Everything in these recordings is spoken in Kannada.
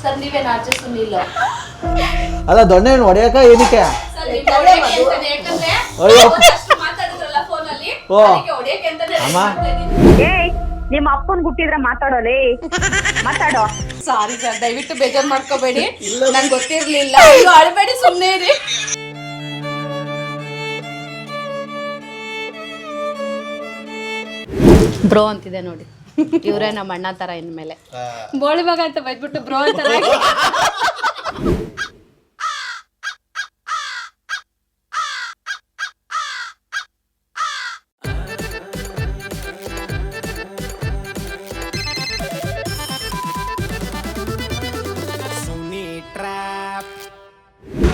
ಸರ್ ನೀವೇನು ಆಚೆ ಸುನಿಲ್ಲ ಅಲ್ಲ ದೊಣ್ಣೆ ಹಣ್ಣು ಹೊಡೆಯಕ ಏನಕ್ಕೆ? ಸರ್ ನೀವು ಹೊಡೆಯಕ್ಕೆ ಅಂತಾನೆ, ಯಾಕಂದ್ರೆ ಅಯ್ಯೋ. ಅವತ್ತಷ್ಟು ಮಾತಾಡಿದ್ರಲ್ಲ ಫೋನಲ್ಲಿ, ಓ. ಅದಕ್ಕೆ ಹೊಡೆಯಕ್ಕೆ ಅಂತಾನೆ ಅಮ್ಮ. ಮಾಡ್ತಾ ಇದ್ದೀನಿ. ಏಯ್ ನಿಮ್ಮ ಅಪ್ಪನ್ ಗುಟ್ಟಿದ್ರೆ ಮಾತಾಡೋಲೇ ಮಾತಾಡೋ. ಸಾರಿ ಸರ್, ದಯವಿಟ್ಟು ಬೇಜಾರು ಮಾಡ್ಕೋಬೇಡಿ, ನಂಗೆ ಗೊತ್ತಿರ್ಲಿಲ್ಲ. ನೀವು ಅಳಬೇಡಿ, ಸುಮ್ಮನೆ ಇರಿ. ಬ್ರೋ ಅಂತಿದೆ ನೋಡಿ, ಇವರೇ ನಮ್ಮ ಅಣ್ಣ ತರ ಇನ್ಮೇಲೆ. ಬೋಳಿ ಮಗ ಅಂತ ಬೈದ್ಬಿಟ್ಟು ಬ್ರೋ ಅಂತಾರೆ.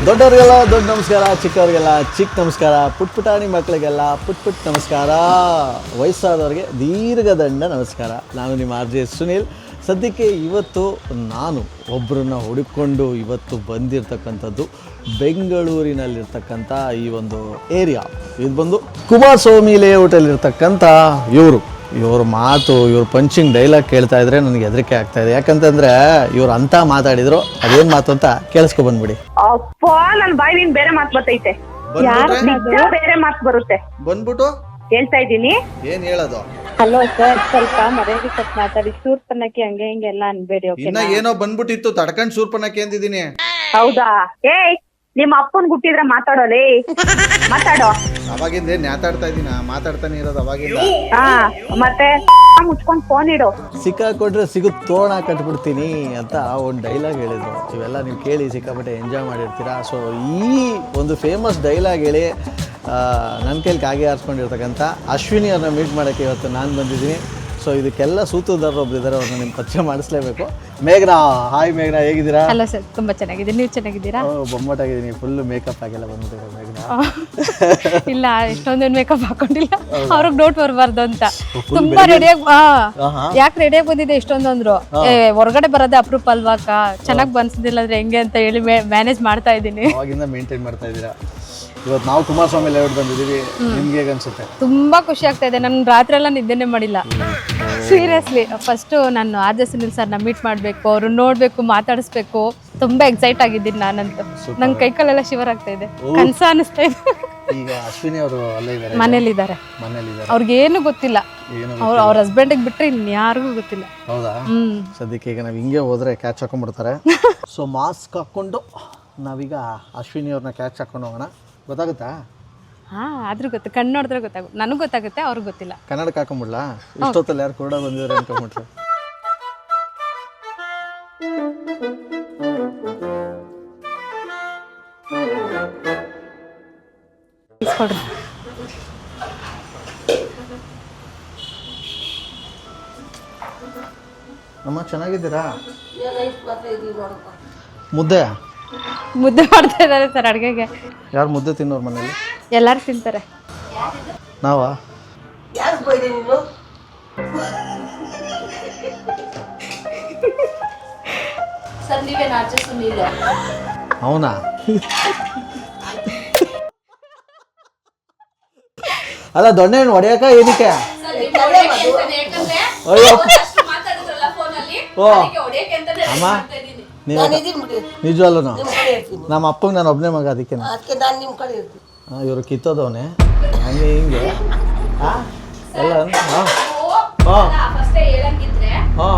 ದೊಡ್ಡವ್ರಿಗೆಲ್ಲ ದೊಡ್ಡ ನಮಸ್ಕಾರ, ಚಿಕ್ಕವ್ರಿಗೆಲ್ಲ ಚಿಕ್ಕ ನಮಸ್ಕಾರ, ಪುಟ್ಟಾಣಿ ಮಕ್ಕಳಿಗೆಲ್ಲ ಪುಟ್ ನಮಸ್ಕಾರ, ವಯಸ್ಸಾದವ್ರಿಗೆ ದೀರ್ಘದಂಡ ನಮಸ್ಕಾರ. ನಾನು ನಿಮ್ಮ RJ ಸುನೀಲ್. ಸದ್ಯಕ್ಕೆ ಇವತ್ತು ನಾನು ಒಬ್ಬರನ್ನ ಹುಡುಕೊಂಡು ಇವತ್ತು ಬಂದಿರತಕ್ಕಂಥದ್ದು ಬೆಂಗಳೂರಿನಲ್ಲಿರ್ತಕ್ಕಂಥ ಈ ಒಂದು ಏರಿಯಾ. ಇದು ಬಂದು ಕುಮಾರಸ್ವಾಮಿ ಲೇಔಟಲ್ಲಿರ್ತಕ್ಕಂಥ ಇವ್ರ ಮಾತು, ಇವ್ರ ಪಂಚಿಂಗ್ ಡೈಲಾಗ್ ಕೇಳ್ತಾ ಇದ್ರೆ ನನಗೆ ಹೆದರಿಕೆ ಆಗ್ತಾ ಇದೆ. ಯಾಕಂತಂದ್ರೆ ಇವ್ರು ಅಂತ ಮಾತಾಡಿದ್ರು, ಅದೇನ್ ಮಾತು ಅಂತ ಕೇಳಿಸ್ಕೊ ಬಂದ್ಬಿಡಿ. ಅಪ್ಪ ನನ್ ಬಾಯಿನಿಂದ ಬೇರೆ ಮಾತು ಬರ್ತೈತೆ, ನಿಜ ಬೇರೆ ಮಾತು ಬರುತ್ತೆ. ಬಂದ್ಬಿಟ್ಟು ಹೇಳ್ತಾ ಇದ್ದೀನಿ. ಏನ್ ಹೇಳೋದು? ಹಲೋ ಸರ್, ಸ್ವಲ್ಪ ಮರ್ಯಾದೆ ಕೊಟ್ಟು ಮಾತಾಡಿ. ಶೂರ್ಪನಕ್ಕೆ ಹಂಗೆ ಹಿಂಗೆಲ್ಲ ಅನ್ಬೇಡಿ. ಇನ್ನ ಏನೋ ಬಂದ್ಬಿಟ್ಟಿತ್ತು, ತಡ್ಕೊಂಡ್ ಶೂರ್ಪನಕ್ಕೆ ಅಂದಿದ್ದೀನಿ. ಹೌದಾ? ಏಯ್ ನಿಮ್ಮ ಅಪ್ಪನ್ ಗುಟ್ಟಿದ್ರೆ ಮಾತಾಡೋಲೇ ಮಾತಾಡೋ. ಅವಾಗಿಂದ ಮಾತಾಡ್ತಾ ಇದ್ದೀನ, ಮಾತಾಡ್ತಾನೆ ಇರೋದು ಅವಾಗಿಂದ. ಹಾ ಮತ್ತೆ ಮುಚ್ಕೊಂಡ್ ಫೋನ್ ಇಡು. ಸಿಕ್ಕಾಕೊಂಡ್ರೆ ಸಿಗುತ್ತ ತೋರಣ ಕಟ್ಬಿಡ್ತೀನಿ ಅಂತ ಒಂದು ಡೈಲಾಗ್ ಹೇಳಿದ್ರು. ಇವೆಲ್ಲ ನೀವು ಕೇಳಿ ಸಿಕ್ಕಾಪಟ್ಟೆ ಎಂಜಾಯ್ ಮಾಡಿರ್ತೀರಾ. ಸೊ ಈ ಒಂದು ಫೇಮಸ್ ಡೈಲಾಗ್ ಹೇಳಿ ನನ್ನ ಕೈಲಿ ಕಾಗೆ ಹಾರಿಸ್ಕೊಂಡಿರ್ತಕ್ಕಂಥ ಅಶ್ವಿನಿ ಅವ್ರನ್ನ ಮೀಟ್ ಮಾಡೋಕ್ಕೆ ಇವತ್ತು ನಾನು ಬಂದಿದ್ದೀನಿ. ಸೊ ಇದಕ್ಕೆಲ್ಲ ಸೂತ್ರಧಾರರು ಒಬ್ಬರಿದ್ದಾರೆ, ಅವ್ರನ್ನ ನಿಮ್ಗೆ ಪರಿಚಯ ಮಾಡಿಸ್ಲೇಬೇಕು. ಮೇಘನಾ, ಹಾಯ್ ಮೇಘನಾ, ಹೇಗಿದ್ದೀರಾ? ಹಲೋ ಸರ್, ತುಂಬಾ ಚೆನ್ನಾಗಿದೆ. ನೀವು ಚೆನ್ನಾಗಿದ್ದೀರಾ? ಬೊಮ್ಮಟಾಗಿದ್ದೀನಿ, ಫುಲ್ ಮೇಕಪ್ ಆಗೆಲ್ಲ ಬಂದ್ಬಿಟ್ಟಿರೋ ಮೇಘನಾ. ಇಲ್ಲ, ಎಷ್ಟೊಂದೇನು ಮೇಕಪ್ ಹಾಕೊಂಡಿಲ್ಲ, ಅವ್ರಿಗೆ ಡೌಟ್ ಬರಬಾರ್ದು ಅಂತ. ತುಂಬಾ ರೆಡಿಯಾಗಿ ಯಾಕೆ ರೆಡಿಯಾಗಿ ಬಂದಿದೆ ಇಷ್ಟೊಂದು ಅಂದ್ರು. ಹೊರಗಡೆ ಬರೋದೇ ಅಪರೂಪ ಅಲ್ವಾಕ, ಚೆನ್ನಾಗಿ ಬನ್ಸದಿಲ್ಲ ಅಂದ್ರೆ ಹೆಂಗೆ ಅಂತ ಹೇಳಿ ಮ್ಯಾನೇಜ್ ಮಾಡ್ತಾ ಇದ್ದೀನಿ. ಅವಾಗಿಂದ ಮೇಂಟೈನ್ ಮಾಡ್ತಾ ಇದ್ದೀರಾ. ಇವತ್ತು ನಾವು ಕುಮಾರಸ್ವಾಮಿ ಲೇಔಟ್ ಬಂದಿದ್ದೀವಿ, ನಿಮ್ಗೆ ಹೇಗೆ ಅನ್ಸುತ್ತೆ? ತುಂಬಾ ಖುಷಿ ಆಗ್ತಾ ಇದೆ. ನಾನು ರಾತ್ರಿ ಎಲ್ಲ ನಿದ್ದೆನೆ ಮಾಡಿಲ್ಲ, ಸೀರಿಯಸ್ಲಿ. ಫಸ್ಟ್ ನಾನು RJ ಸುನೀಲ್ ಸರ್ನ ಮೀಟ್ ಮಾಡಬೇಕು, ಅವ್ರು ನೋಡಬೇಕು, ಮಾತಾಡಿಸ್ಬೇಕು. ತುಂಬಾ ಎಕ್ಸೈಟ್ ಆಗಿದ್ದೀನಿ ನಾನಂತೂ. ನಂಗೆ ಕೈಕಾಲೆಲ್ಲ ಶಿವರ್ ಆಗ್ತಾ ಇದೆ, ಕನ್ಸ ಅನಿಸ್ತಾ ಇದೆ. ಈಗ ಅಶ್ವಿನಿ ಅವರು ಅಲ್ಲೇ ಇದ್ದಾರೆ, ಮನೇಲಿದ್ದಾರೆ. ಅವ್ರಿಗೇನು ಗೊತ್ತಿಲ್ಲ, ಅವ್ರ ಹಸ್ಬೆಂಡಿಗೆ ಬಿಟ್ರೆ ಇನ್ಯಾರಿಗೂ ಗೊತ್ತಿಲ್ಲ. ಹೌದಾ? ಸದ್ಯಕ್ಕೆ ಈಗ ನಾವು ಹಿಂಗೆ ಹೋದ್ರೆ ಕ್ಯಾಚ್ ಹಾಕೊಂಡ್ಬಿಡ್ತಾರೆ. ಸೊ ಮಾಸ್ಕ್ ಹಾಕೊಂಡು ನಾವೀಗ ಅಶ್ವಿನಿ ಅವ್ರನ್ನ ಕ್ಯಾಚ್ ಹಾಕೊಂಡು ಹೋಗೋಣ. ಗೊತ್ತಾಗುತ್ತಾ? ಆದ್ರೂ ಗೊತ್ತು, ಕಣ್ಣು ನೋಡಿದ್ರೆ ಗೊತ್ತಾಗುತ್ತೆ. ನನಗೆ ಗೊತ್ತಾಗುತ್ತೆ, ಅವ್ರಿಗೆ ಗೊತ್ತಿಲ್ಲ. ಕನ್ನಡಕ್ಕೆ ಹಾಕೊಂಡ್ಬಿಡ್ಲಾ? ಇಷ್ಟೊತ್ತಲ್ಲಿ ಯಾರು ಕೂಡ ಬಂದಿದ್ದಾರೆ ಅನ್ಕೊಂಡ್ಬಿಟ್ರು. ಅಮ್ಮ ಚೆನ್ನಾಗಿದ್ದೀರಾ? ಮುದ್ದೆ ಮಾಡ್ತಾ ಇದ್ದಾರೆ ಸರ್ ಅಡುಗೆಗೆ. ಯಾರು ಮುದ್ದೆ ತಿನ್ನೋರು ಮನೇಲಿ? ಎಲ್ಲರೂ ತಿಂತಾರೆ. ನಾವಾ? ಸರ್ ನೀವೇನು ಆಚೆ ಸುನಿಲ್ಲ ಅವನಾ? ಅಲ್ಲ ದೊಣ್ಣೆ ಹಣ್ಣು ಹೊಡೆಯಕ ಏನಕ್ಕೆ? ಸರ್ ನೀವು ಹೊಡೆಯಕ್ಕೆ ಅಂತಾನೆ, ಯಾಕಂದ್ರೆ ಅಯ್ಯೋ. ಅವತ್ತಷ್ಟು ಮಾತಾಡಿದ್ರಲ್ಲ ಫೋನಲ್ಲಿ, ಓ. ಅದಕ್ಕೆ ಹೊಡೆಯಕ್ಕೆ ಅಂತಾನೆ ಅಮ್ಮ. ಮಾಡ್ತಾ ಇದ್ದೀನಿ. ನಿಜವಲ್ಲೂ ನಮ್ಮ ಅಪ್ಪಂಗೆ ನಾನು ಒಬ್ಬನೇ ಮಗ, ಅದಕ್ಕೆ ಇವರು ಕಿತ್ತೋದವನೇ ಹಂಗೆ ಹಿಂಗೆ ಎಲ್ಲ. ಫಸ್ಟೇ ಹೇಳಂಗಿದ್ರೆ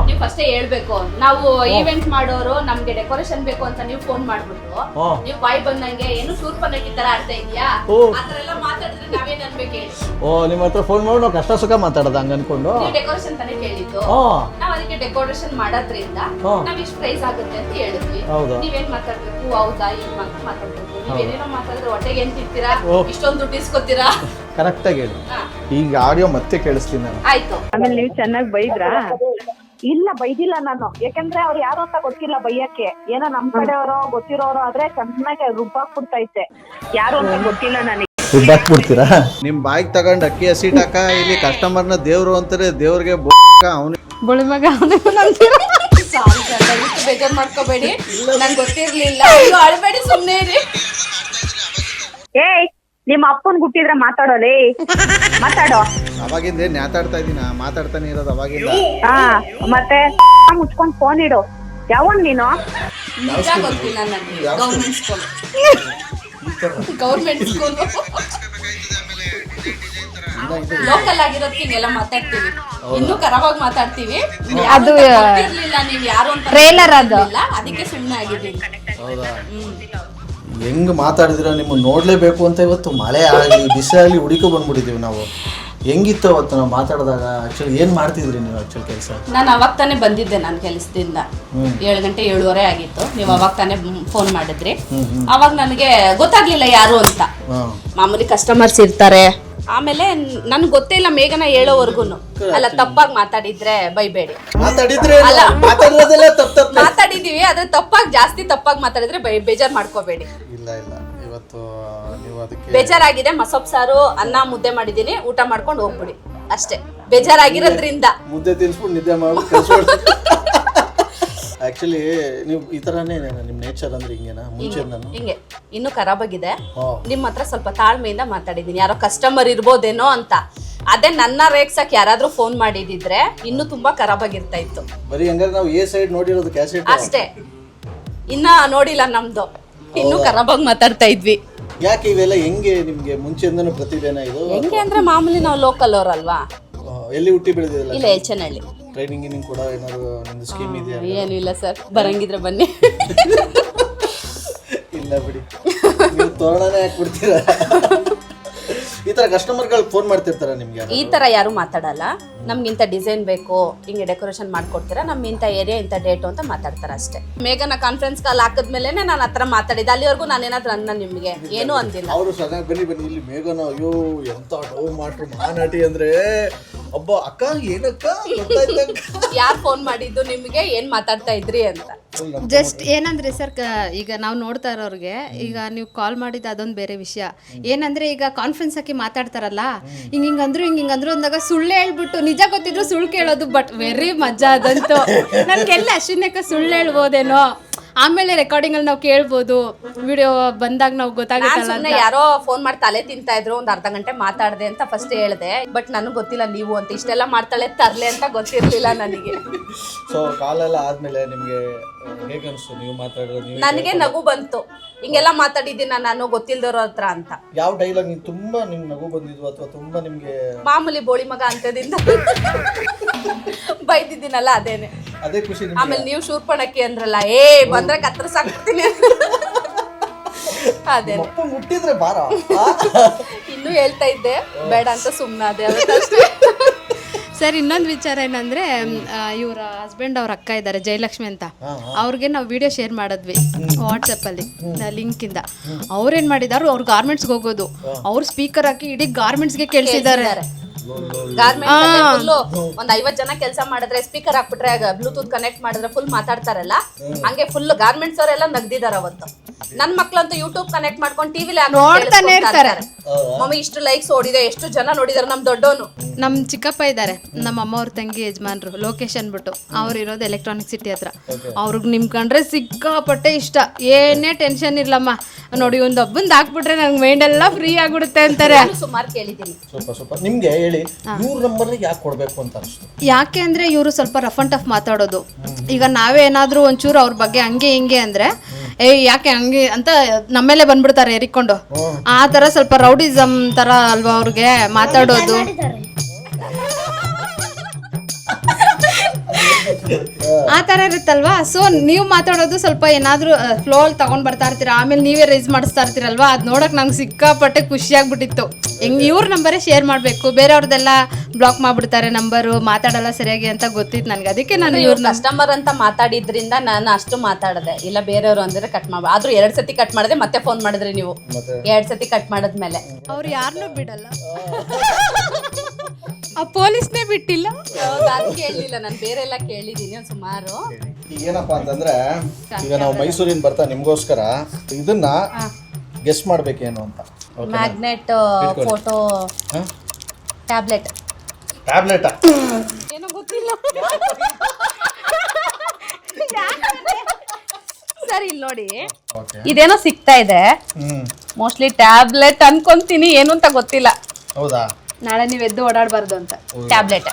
ನೀವು ಫಸ್ಟೇ ಹೇಳ್ಬೇಕು. ನಾವು ಈವೆಂಟ್ ಮಾಡೋರು, ನಮ್ಗೆ ಡೆಕೋರೇಷನ್ ಬೇಕು ಅಂತ ನೀವು ಫೋನ್ ಮಾಡ್ಬಿಟ್ಟು ನೀವು ಬಾಯ್ ಬಂದಂಗೆ ಏನು ಶೂರ್ಪನಕ್ಕೆ ತರ ಆಡ್ತಾ ಇದೀಯಾ, ಆತರ ಎಲ್ಲ ಮಾತಾಡಿದ್ರೆ ನಾವೇನ್ ಅನ್ಬೇಕು ಹೇಳಿ? ನಿಮ್ಮ ಹತ್ರ ಫೋನ್ ಮಾಡಿ ನಾವು ಕಷ್ಟ ಸುಖ ಮಾತಾಡೋದು ಹಂಗ ಅನ್ಕೊಂಡು ನೀವು ಡೆಕೋರೇಷನ್ ತಾನೇ ಕೇಳಿದ್ದು, ನಾವ್ ಅದಕ್ಕೆ ಡೆಕೋರೇಷನ್ ಮಾಡೋದ್ರಿಂದ ನಾವ್ ಇಷ್ಟು ಪ್ರೈಸ್ ಆಗುತ್ತೆ ಅಂತ ಹೇಳಿದ್ವಿ. ನೀವೇನ್ ಮಾತಾಡ್ಬೇಕು? ಹೌದಾ, ಏನ್ ಮಾತಾಡ್ಬೇಕು? ನೀವೇನೇನೋ ಮಾತಾಡಿದ್ರೆ ಹೊಟ್ಟೆಗೆ ಏನ್ ತಿಂತೀರಾ, ಇಷ್ಟೊಂದು ದುಡ್ಡು ಇಸ್ಕೊತೀರಾ? ಕರೆಕ್ಟ್ ಆಗಿ ಹೇಳಿ. ಈಗ ಆಡಿಯೋ ಮತ್ತೆ ಕೇಳಿಸ್ತೀನಿ ನಾನು. ಆಯ್ತು. ಆಮೇಲೆ ನೀವು ಚೆನ್ನಾಗಿ ಬೈದ್ರಾ? ಇಲ್ಲ ಬೈದಿಲ್ಲ ನಾನು, ಯಾಕಂದ್ರೆ ಅವ್ರು ಯಾರು ಅಂತ ಗೊತ್ತಿಲ್ಲ ಬೈಯಕ್ಕೆ. ಏನೋ ನಮ್ ಕಡೆಯವರು ಗೊತ್ತಿರೋರು ಆದ್ರೆ ಚೆನ್ನಾಗಿ ರುಬ್ಬಾಕ್ಬಿಡ್ತೈತೆ. ಯಾರು ಅಂತ ಗೊತ್ತಿಲ್ಲ ನನಗೆ. ರುಬ್ಬಾಕ್ಬಿಡ್ತೀರಾ? ನಿಮ್ ಬಾಯಿಗೆ ತಗೊಂಡ್ ಅಕ್ಕಿ ಹಸಿಟಾಕ, ಇಲ್ಲಿ ಕಸ್ಟಮರ್ನ ದೇವ್ರು ಅಂತಾರೆ, ದೇವ್ರಿಗೆ ಅವನು ಬೋಳಿ ಮಗ. ಸಾರಿ ಸರ್, ದಯವಿಟ್ಟು ಬೇಜಾರು ಮಾಡ್ಕೋಬೇಡಿ, ನಂಗೆ ಗೊತ್ತಿರ್ಲಿಲ್ಲ. ನೀವು ಅಳಬೇಡಿ, ಸುಮ್ಮನೆ ಇರಿ. ಏಯ್ ನಿಮ್ಮ ಅಪ್ಪನ್ ಗುಟ್ಟಿದ್ರೆ ಮಾತಾಡೋಲೇ ಮಾತಾಡೋ. ಅವಾಗಿಂದ ಮಾತಾಡ್ತಾ ಇದ್ದೀನ, ಮಾತಾಡ್ತಾನೆ ಇರೋದು ಅವಾಗಿಂದ. ಹಾ ಮತ್ತೆ ಮುಚ್ಕೊಂಡ್ ಫೋನ್ ಇಡು. ಯಾವನ್ ನೀನು? ನಿಜ ಗೊತ್ತಿಲ್ಲ ನನಗೆ. Government school government school local ಆಗಿರೋದಕ್ಕೆ ಹಿಂಗೆಲ್ಲ ಮಾತಾಡ್ತೀವಿ. ಇನ್ನೂ ಕರಾವಾಗಿ ಮಾತಾಡ್ತೀವಿ. ಅದು ಗೊತ್ತಿರ್ಲಿಲ್ಲ ನೀವು ಯಾರು ಅಂತ ಟ್ರೇಲರ್ ಅದು. ಅದಕ್ಕೆ ಸುಮ್ಮನೆ ಆಗಿದ್ದೀನಿ. ಹೌದಾ? ಹೆಂಗ್ ಮಾತಾಡಿದಿರ ನಿಮ್ಮನ್ನು ನೋಡ್ಲೇಬೇಕು ಅಂತ ಇವತ್ತು ಮಳೆ ಆಗಲಿ ಬಿಸಿ ಆಗಲಿ ಹುಡುಕೋ ಬಂದ್ಬಿಟ್ಟಿದ್ದೀವಿ ನಾವು. ಹೆಂಗಿತ್ತು ಅವತ್ತು ನಾವು ಮಾತಾಡಿದಾಗ? ಆಕ್ಚುಲಿ ಏನು ಮಾಡ್ತಿದ್ರಿ ನೀವು ಆಕ್ಚುಲಿ ಕೆಲಸ? ನಾನು ಅವಾಗ ತಾನೇ ಬಂದಿದ್ದೆ ನನ್ನ ಕೆಲಸದಿಂದ. 7 ಗಂಟೆ 7:30 ಆಗಿತ್ತು. ನೀವು ಅವಾಗ ತಾನೇ ಫೋನ್ ಮಾಡಿದ್ರಿ. ಅವಾಗ ನನಗೆ ಗೊತ್ತಾಗ್ಲಿಲ್ಲ ಯಾರು ಅಂತ. ಮಾಮೂಲಿ ಕಸ್ಟಮರ್ಸ್ ಇರ್ತಾರೆ. ಆಮೇಲೆ ನನ್ಗೆ ಗೊತ್ತೇ ಇಲ್ಲ ಮೇಘನ ಹೇಳೋವರ್ಗು. ಅಲ್ಲ, ತಪ್ಪಾಗಿ ಮಾತಾಡಿದ್ರೆ ಬೈಬೇಡಿ. ಮಾತಾಡಿದೀವಿ, ಆದ್ರೆ ಜಾಸ್ತಿ ತಪ್ಪಾಗಿ ಮಾತಾಡಿದ್ರೆ ಬೇಜಾರ್ ಮಾಡ್ಕೋಬೇಡಿ. ಇಲ್ಲ ಇಲ್ಲ, ಇವತ್ತು ನೀವು ಅದಕ್ಕೆ ಬೇಜಾರಾಗಿದೆ. ಮಸೊಪ್ಪು ಸಾರು ಅನ್ನ ಮುದ್ದೆ ಮಾಡಿದೀನಿ, ಊಟ ಮಾಡ್ಕೊಂಡು ಹೋಗ್ಬಿಡಿ ಅಷ್ಟೇ. ಬೇಜಾರಾಗಿರೋದ್ರಿಂದ ಮುದ್ದೆ ತಿನ್ಸ್ಬಿಟ್ಟು ನಿದ್ದೆ ಮಾಡ್ಬಿಟ್ಟು ಕೆಲಸ. ಆಕ್ಚುಲಿ ನೀವು ಈ ತರನೇ ನಿಮ್ಮ ನೇಚರ್ ಅಂದ್ರೆ ಹಿಂಗೇನಾ? ಮುಂಚೆ ಹಿಂಗೆ ಇನ್ನು ಖರಾಬಾಗಿದೆ. ನಿಮ್ಮ ಹತ್ರ ಸ್ವಲ್ಪ ತಾಳ್ಮೆಯಿಂದ ಮಾತಾಡಿದೀನಿ. ಯಾರೋ ಕಸ್ಟಮರ್ ಇರ್ಬೋದೇನೋ ಅಂತ. ಅದೇ ನನ್ನ ರೇಕ್ಸಕ್ ಯಾರಾದ್ರೂ ಫೋನ್ ಮಾಡಿದಿದ್ರೆ ಇನ್ನು ತುಂಬಾ ಖರಾಬಾಗಿರ್ತಾ ಇತ್ತು. ಬರೀ ಹಂಗಾರೆ ನಾವು ಎ ಸೈಡ್ ನೋಡಿರೋದು ಕ್ಯಾಸೆಟ್ ಅಷ್ಟೇ, ಇನ್ನ ನೋಡಿಲ್ಲ ನಮ್ದು. ಇನ್ನು ಖರಾಬಾಗಿ ಮಾತಾಡ್ತಾ ಇದ್ವಿ. ಯಾಕೆ ಇವೆಲ್ಲ ಹೆಂಗೆ ನಿಮ್ಗೆ ಮುಂಚೆಯಿಂದನೂ ಪ್ರತಿಭೆನ ಇದು? ಹೆಂಗೆ ಅಂದ್ರೆ ಮಾಮೂಲಿ ನಾವು ಲೋಕಲ್ ಅವರಲ್ವಾ. ಎಲ್ಲಿ ಹುಟ್ಟಿ ಬೆಳೆದಿಲ್ಲ? ಇಲ್ಲ, ಎಲ್ಚನಹಳ್ಳಿ. ಟ್ರೈನಿಂಗ್ ಕೂಡ ಏನಾದ್ರು ನಿಮ್ದು ಸ್ಕೀಮ್ ಇದೆಯಾ? ಏನು ಇಲ್ಲ ಸರ್, ಬರಂಗಿದ್ರೆ ಬನ್ನಿ. ಇಲ್ಲ ಬಿಡಿ, ನೀವು ತೋರಣನೇ ಹಾಕ್ಬಿಡ್ತೀರಾ. ಈ ತರ ಕಸ್ಟಮರ್ಗಳು ಫೋನ್ ಮಾಡ್ತಿರ್ತಾರೆ ನಿಮ್ಗೆ? ಈ ತರ ಯಾರು ಮಾತಾಡಲ್ಲ. ನಮ್ಗೆ ಇಂಥ ಡಿಸೈನ್ ಬೇಕು, ಹಿಂಗೆ ಡೆಕೋರೇಷನ್ ಮಾಡ್ಕೊಡ್ತೀರಾ, ನಮ್ ಇಂಥ ಏರಿಯಾ ಇಂಥ ಡೇಟು ಅಂತ ಮಾತಾಡ್ತಾರೆ ಅಷ್ಟೇ. ಮೇಘನ ಕಾನ್ಫರೆನ್ಸ್ ಕಾಲ್ ಹಾಕಿದ್ಮೇಲೆ ನಾನು ಹತ್ರ ಮಾತಾಡಿದ್ದೆ. ಅಲ್ಲಿವರೆಗೂ ನಾನೇನಾದ್ರೂ ಅನ್ನ ನಿಮ್ಗೆ ಏನೂ ಅಂದಿಲ್ಲ. ಅವರು ಚೆನ್ನಾಗಿ ಬನ್ನಿ ಇಲ್ಲಿ ಮೇಘನ ಅಯ್ಯೋ ಎಂತ ಡವ್ ಮಾಡ್ರು ಮಹಾನಟಿ ಅಂದ್ರೆ ಒಬ್ಬ ಅಕ್ಕ ಏನಕ್ಕ ಯಾರು ಫೋನ್ ಮಾಡಿದ್ದು ನಿಮ್ಗೆ, ಏನ್ ಮಾತಾಡ್ತಾ ಇದ್ರಿ ಅಂತ. ಜಸ್ಟ್ ಏನಂದ್ರೆ ಸರ್, ಈಗ ನಾವು ನೋಡ್ತಾ ಇರೋರಿಗೆ ಈಗ ನೀವು ಕಾಲ್ ಮಾಡಿದ ಅದೊಂದು ಬೇರೆ ವಿಷಯ. ಏನಂದ್ರೆ ಈಗ ಕಾನ್ಫರೆನ್ಸ್ ಹಾಕಿ ಮಾತಾಡ್ತಾರಲ್ಲ, ಹಿಂಗಂದ್ರು ಹಿಂಗಂದ್ರು ಅಂದಾಗ ಸುಳ್ಳು ಹೇಳ್ಬಿಟ್ಟು ನಿಜ ಗೊತ್ತಿದ್ರು ಸುಳ್ಳು ಕೇಳೋದು. ಬಟ್ ವೆರಿ ಮಜಾ ಅದಂತೂ. ನನ್ಗೆಲ್ಲ ಅಶ್ವಿನ್ಯಕ್ಕ ಸುಳ್ಳು ಹೇಳ್ಬೋದೇನೋ, ಆಮೇಲೆ ರೆಕಾರ್ಡಿಂಗ್ ಅಲ್ಲಿ ನಾವು ಕೇಳ್ಬೋದು. ವಿಡಿಯೋ ಬಂದಾಗ ನಾವು ಗೊತ್ತಾಗುತ್ತಲ್ಲ. ಯಾರೋ ಫೋನ್ ಮಾಡಿ ತಲೆ ತಿಂತಾ ಇದ್ರು, ಒಂದ್ ಅರ್ಧ ಗಂಟೆ ಮಾತಾಡ್ದೆ ಅಂತ ಫಸ್ಟ್ ಹೇಳ್ದೆ. ಬಟ್ ನನಗೆ ಗೊತ್ತಿಲ್ಲ ನೀವು ಅಂತ ಇಷ್ಟೆಲ್ಲ ಮಾಡ್ತಾಳೆ ತರ್ಲೆ ಅಂತ ಗೊತ್ತಿರ್ಲಿಲ್ಲ ನನಗೆ. ಸೊ ಕಾಲೆಲ್ಲ ಆದ್ಮೇಲೆ ನಿಮ್ಗೆ ಹೇಗೆ ಅನ್ಸ್ತು ನೀವು ಮಾತಾಡೋದು? ನನಗೆ ನಗು ಬಂತು. ಹಿಂಗೆಲ್ಲ ಮಾತಾಡಿದ್ದೀನ ನಾನು ಗೊತ್ತಿಲ್ದವ್ರ ಹತ್ರ ಅಂತ. ಯಾವ ಡೈಲಾಗ್ ನಿಮ್ಗೆ ತುಂಬಾ ನಿಮ್ಗೆ ನಗು ಬಂದಿದ್ವು ಅಥವಾ ತುಂಬಾ ನಿಮ್ಗೆ? ಮಾಮೂಲಿ ಬೋಳಿ ಮಗ ಅಂತದಿಂದ ಬೈದಿದ್ದೀನಲ್ಲ ಅದೇನೆ. ಅದೇ ಖುಷಿ. ಆಮೇಲೆ ನೀವು ಶೂರ್ಪಣಕ್ಕಿ ಅಂದ್ರಲ್ಲ, ಬಂದ್ರೆ ಕತ್ರ ಸಾಕ್ತೀನಿ ಅದೇ ಮುಟ್ಟಿದ್ರೆ ಬಾರ. ಇನ್ನು ಹೇಳ್ತಾ ಇದ್ದೆ, ಬೇಡ ಅಂತ ಸುಮ್ಮನಾದೆ. ಸರ್, ಇನ್ನೊಂದು ವಿಚಾರ ಏನಂದ್ರೆ, ಇವರ ಹಸ್ಬೆಂಡ್ ಅವ್ರ ಅಕ್ಕ ಇದ್ದಾರೆ ಜಯಲಕ್ಷ್ಮಿ ಅಂತ. ಅವ್ರಿಗೆ ನಾವು ವಿಡಿಯೋ ಶೇರ್ ಮಾಡಿದ್ವಿ ವಾಟ್ಸಪ್ ಅಲ್ಲಿ ಲಿಂಕ್ ಇಂದ. ಅವ್ರೇನ್ ಮಾಡಿದಾರು, ಅವ್ರು ಗಾರ್ಮೆಂಟ್ಸ್ಗೆ ಹೋಗೋದು, ಅವ್ರು ಸ್ಪೀಕರ್ ಹಾಕಿ ಇಡೀ ಗಾರ್ಮೆಂಟ್ಸ್ಗೆ ಕೇಳಿಸಿದ್ದಾರೆ. ಗಾರ್ಮೆಂಟ್ ಒಂದ್ 50 ಜನ ಕೆಲಸ ಮಾಡಿದ್ರೆ ಸ್ಪೀಕರ್ ಹಾಕ್ಬಿಟ್ರೆ ಬ್ಲೂಟೂತ್ ಕನೆಕ್ಟ್ ಮಾಡಿದ್ರೆ ಫುಲ್ ಮಾತಾಡ್ತಾರಲ್ಲ, ಹಂಗೆ ಫುಲ್ ಗಾರ್ಮೆಂಟ್ಸ್ ಅವರೆಲ್ಲ ನಗ್ದಿದಾರ ಅವತ್ತು. ನನ್ ಮಕ್ಳಂತೂ ಯೂಟ್ಯೂಬ್ ಕನೆಕ್ಟ್ ಮಾಡ್ಕೊಂಡು ಟಿವಿಲಿ ನೋಡ್ತಾನೆ ಇರ್ತಾರೆ. ಮಮ್ಮಿ ಇಷ್ಟು ಲೈಕ್ಸ್ ಓಡಿದೆ, ಎಷ್ಟು ಜನ ನೋಡಿದಾರೆ. ನಮ್ ದೊಡ್ಡೋನು ನಮ್ ಚಿಕ್ಕಪ್ಪ ಇದ್ದಾರೆ, ನಮ್ಮ ಅಮ್ಮ ಅವ್ರ ತಂಗಿ ಯಜಮಾನ್ರು ಲೋಕೇಶ್ ಅನ್ಬಿಟ್ಟು. ಅವ್ರು ಇರೋದು ಎಲೆಕ್ಟ್ರಾನಿಕ್ ಸಿಟಿ ಹತ್ರ. ಅವ್ರಿಗೆ ನಿಮ್ ಕಂಡ್ರೆ ಸಿಕ್ಕಾಪಟ್ಟೆ ಇಷ್ಟ. ಏನೇ ಟೆನ್ಷನ್ ಇರ್ಲಮ್ಮ, ನೋಡಿ ಒಂದ್ ಒಬ್ಬಂದ್ ಹಾಕ್ಬಿಟ್ರೆ ನಂಗೆ ಮೈಂಡ್ ಎಲ್ಲ ಫ್ರೀ ಆಗ್ಬಿಡುತ್ತೆ ಅಂತಾರೆ. ಸುಮಾರು ಕೇಳಿದ್ದೀನಿ. ನಿಮ್ಗೆ ಹೇಳಿ ಇವ್ರ ನಂಬರ್ ಯಾಕೆ ಕೊಡ್ಬೇಕು ಅಂತ ಅನ್ಸುತ್ತೆ? ಯಾಕೆ ಅಂದ್ರೆ ಇವರು ಸ್ವಲ್ಪ ರಫ್ ಅಂಡ್ ಟಫ್ ಮಾತಾಡೋದು. ಈಗ ನಾವೇ ಏನಾದ್ರೂ ಒಂಚೂರು ಅವ್ರ ಬಗ್ಗೆ ಹಂಗೆ ಹಿಂಗೆ ಅಂದ್ರೆ ಯಾಕೆ ಹಂಗೆ ಅಂತ ನಮ್ಮೇಲೆ ಬಂದ್ಬಿಡ್ತಾರೆ ಏರಿಕೊಂಡು. ಆ ತರ ಸ್ವಲ್ಪ ರೌಡಿಸಮ್ ತರ ಅಲ್ವಾ ಅವ್ರಿಗೆ ಮಾತಾಡೋದು. ಆ ತರ ಇರುತ್ತಲ್ವಾ. ಸೊ ನೀವು ಮಾತಾಡೋದು ಸ್ವಲ್ಪ ಏನಾದ್ರೂ ಫ್ಲೋ ಅಲ್ಲಿ ತಗೊಂಡ್ ಬರ್ತಾ ಇರ್ತೀರಾ, ಆಮೇಲೆ ನೀವೇ ರೈಸ್ ಮಾಡಿಸ್ತಾ ಇರ್ತೀರಲ್ವಾ. ಅದ್ ನೋಡಕ್ ನಂಗೆ ಸಿಕ್ಕಾಪಟ್ಟೆ ಖುಷಿ ಆಗ್ಬಿಟ್ಟಿತ್ತು. ಹೆಂಗ್ ಇವ್ರ ನಂಬರೇ ಶೇರ್ ಮಾಡ್ಬೇಕು, ಬೇರೆಯವ್ರದೆಲ್ಲ ಬ್ಲಾಕ್ ಮಾಡ್ಬಿಡ್ತಾರೆ ನಂಬರು, ಮಾತಾಡಲ್ಲ ಸರಿಯಾಗಿ ಅಂತ ಗೊತ್ತಿತ್ತು ನನ್ಗೆ. ಅದಕ್ಕೆ ನಾನು ಇವ್ರ ಕಸ್ಟಮರ್ ಅಂತ ಮಾತಾಡಿದ್ರಿಂದ ನಾನು ಅಷ್ಟು ಮಾತಾಡದೆ. ಇಲ್ಲ ಬೇರೆಯವರು ಅಂದ್ರೆ ಕಟ್ ಮಾಡ, ಆದ್ರೂ 2 ಸತಿ ಕಟ್ ಮಾಡಿದೆ. ಮತ್ತೆ ಫೋನ್ ಮಾಡಿದ್ರಿ ನೀವು, 2 ಸತಿ ಕಟ್ ಮಾಡದ್ಮೇಲೆ. ಅವ್ರು ಯಾರನ್ನೂ ಬಿಡಲ್ಲ, ಆ ಪೊಲೀಸ್ನೇ ಬಿಟ್ಟಿಲ್ಲ. ಅದು ಕೇಳಲಿಲ್ಲ ನಾನು, ಬೇರೆ ಎಲ್ಲ ಕೇಳಿದೀನಿ ಸುಮಾರು. ಏನಪ್ಪಾ ಅಂತಂದ್ರೆ, ಈಗ ನಾವು ಮೈಸೂರಿಂದ ಬರ್ತಾ ನಿಮ್ಗೋಸ್ಕರ ಇದನ್ನ ಗೆಸ್ ಮಾಡ್ಬೇಕೇನು ಅಂತ. ಮ್ಯಾಗ್ನೆಟ್ ಫೋಟೋ ಟ್ಯಾಬ್ಲೆಟ್ ಏನೋ ಗೊತ್ತಿಲ್ಲ ಸರ್. ಇಲ್ಲಿ ನೋಡಿ, ಇದೇನೋ ಸಿಗ್ತಾ ಇದೆ. ಮೋಸ್ಟ್ಲಿ ಟ್ಯಾಬ್ಲೆಟ್ ಅನ್ಕೊಂತೀನಿ, ಏನು ಅಂತ ಗೊತ್ತಿಲ್ಲ. ಹೌದಾ? ನಾಳೆ ನೀವು ಎದ್ದು ಓಡಾಡಬಾರ್ದು ಅಂತ. ಟ್ಯಾಬ್ಲೆಟ್